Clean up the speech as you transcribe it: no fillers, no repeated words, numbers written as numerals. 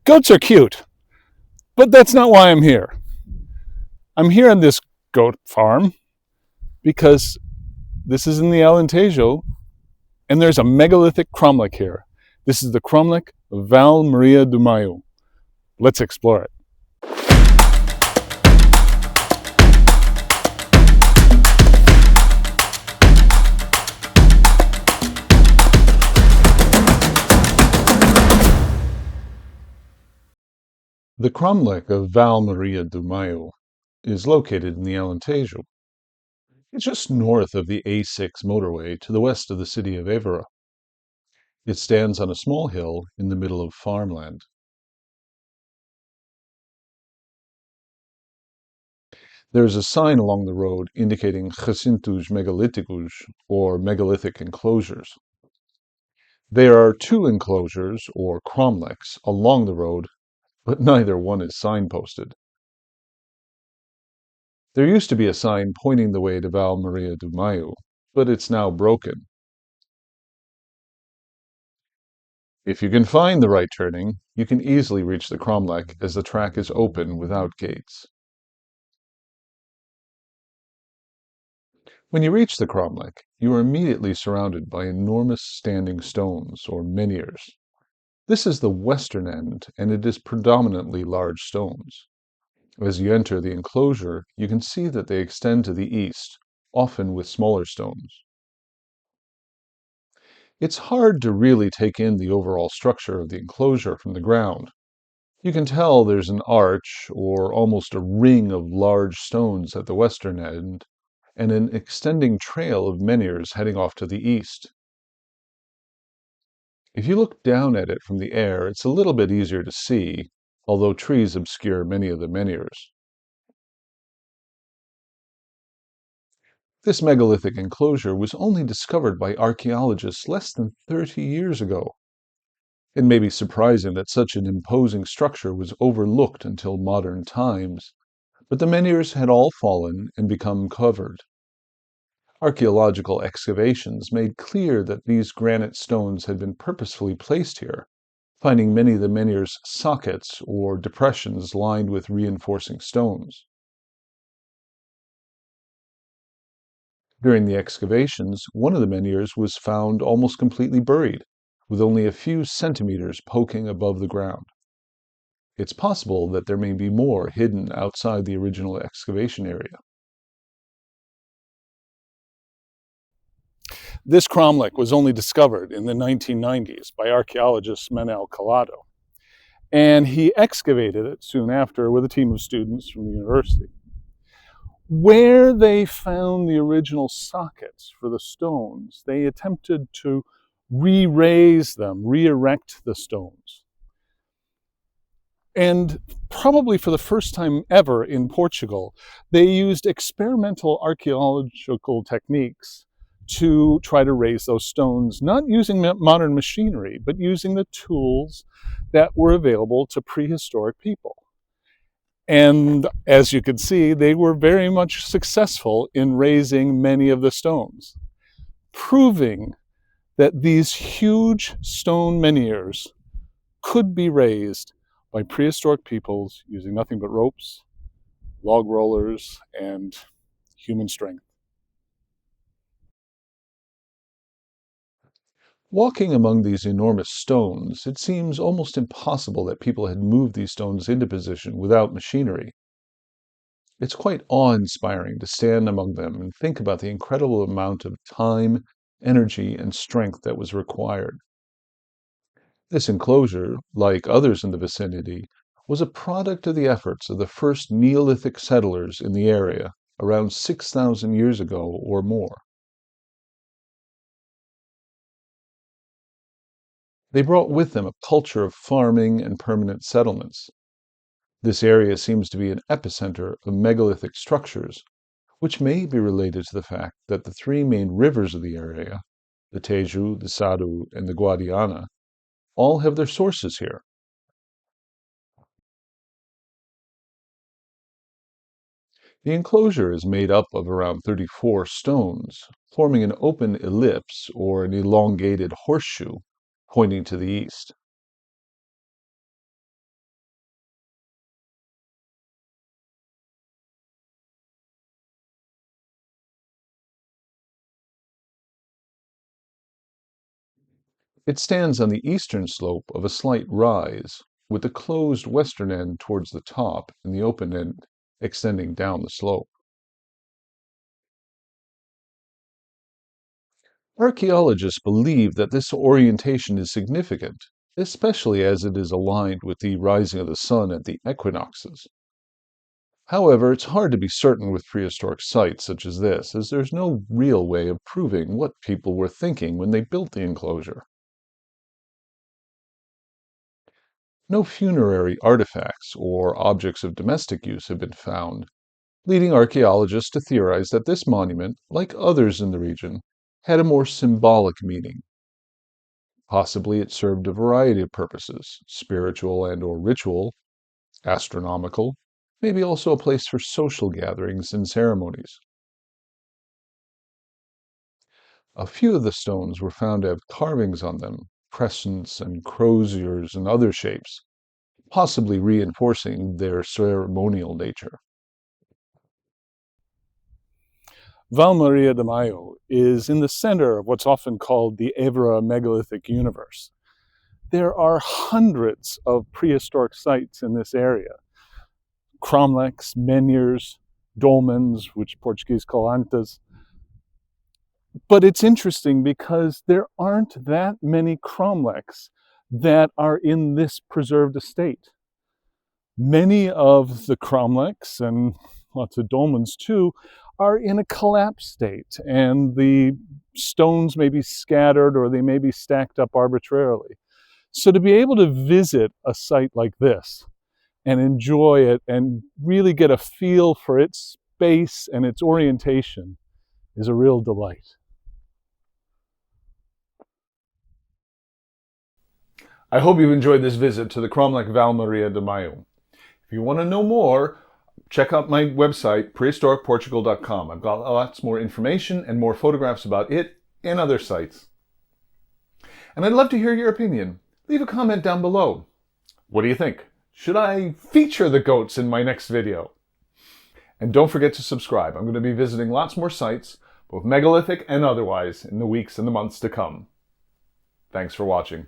Goats are cute, but that's not why I'm here. I'm here on this goat farm because this is in the Alentejo, and there's a megalithic cromlech here. This is the Cromlech of Vale Maria do Meio. Let's explore it. The Cromlech of Val Maria do Meio is located in the Alentejo. It's just north of the A6 motorway to the west of the city of Évora. It stands on a small hill in the middle of farmland. There is a sign along the road indicating recintos megalíticos, or megalithic enclosures. There are two enclosures, or cromlechs, along the road, but neither one is signposted. There used to be a sign pointing the way to Val Maria do Meio, but it's now broken. If you can find the right turning, you can easily reach the Cromlech as the track is open without gates. When you reach the Cromlech, you are immediately surrounded by enormous standing stones, or menhirs. This is the western end, and it is predominantly large stones. As you enter the enclosure, you can see that they extend to the east, often with smaller stones. It's hard to really take in the overall structure of the enclosure from the ground. You can tell there's an arch, or almost a ring of large stones at the western end, and an extending trail of menhirs heading off to the east. If you look down at it from the air, it's a little bit easier to see, although trees obscure many of the menhirs. This megalithic enclosure was only discovered by archaeologists less than 30 years ago. It may be surprising that such an imposing structure was overlooked until modern times, but the menhirs had all fallen and become covered. Archaeological excavations made clear that these granite stones had been purposefully placed here, finding many of the menhirs sockets or depressions lined with reinforcing stones. During the excavations, one of the menhirs was found almost completely buried, with only a few centimeters poking above the ground. It's possible that there may be more hidden outside the original excavation area. This cromlech was only discovered in the 1990s by archaeologist Manuel Calado, and he excavated it soon after with a team of students from the university. Where they found the original sockets for the stones, they attempted to re-raise them, re-erect the stones. And probably for the first time ever in Portugal, they used experimental archaeological techniques to try to raise those stones, not using modern machinery, but using the tools that were available to prehistoric people. And as you can see, they were very much successful in raising many of the stones, proving that these huge stone menhirs could be raised by prehistoric peoples using nothing but ropes, log rollers, and human strength. Walking among these enormous stones, it seems almost impossible that people had moved these stones into position without machinery. It's quite awe-inspiring to stand among them and think about the incredible amount of time, energy, and strength that was required. This enclosure, like others in the vicinity, was a product of the efforts of the first Neolithic settlers in the area around 6,000 years ago or more. They brought with them a culture of farming and permanent settlements. This area seems to be an epicenter of megalithic structures, which may be related to the fact that the three main rivers of the area, the Tejo, the Sado, and the Guadiana, all have their sources here. The enclosure is made up of around 34 stones, forming an open ellipse or an elongated horseshoe pointing to the east. It stands on the eastern slope of a slight rise, with the closed western end towards the top and the open end extending down the slope. Archaeologists believe that this orientation is significant, especially as it is aligned with the rising of the sun at the equinoxes. However, it's hard to be certain with prehistoric sites such as this, as there's no real way of proving what people were thinking when they built the enclosure. No funerary artifacts or objects of domestic use have been found, leading archaeologists to theorize that this monument, like others in the region, had a more symbolic meaning. Possibly it served a variety of purposes, spiritual and/or ritual, astronomical, maybe also a place for social gatherings and ceremonies. A few of the stones were found to have carvings on them, crescents and croziers and other shapes, possibly reinforcing their ceremonial nature. Val Maria de Meio is in the center of what's often called the Évora Megalithic Universe. There are hundreds of prehistoric sites in this area. Cromlechs, menhirs, dolmens, which Portuguese call antas. But it's interesting because there aren't that many cromlechs that are in this preserved estate. Many of the cromlechs, and lots of dolmens too, are in a collapsed state, and the stones may be scattered or they may be stacked up arbitrarily. So to be able to visit a site like this and enjoy it and really get a feel for its space and its orientation is a real delight. I hope you've enjoyed this visit to the Cromlech Val Maria de Meio. If you want to know more, check out my website, prehistoricportugal.com. I've got lots more information and more photographs about it and other sites. And I'd love to hear your opinion. Leave a comment down below. What do you think? Should I feature the goats in my next video? And don't forget to subscribe. I'm going to be visiting lots more sites, both megalithic and otherwise, in the weeks and the months to come. Thanks for watching.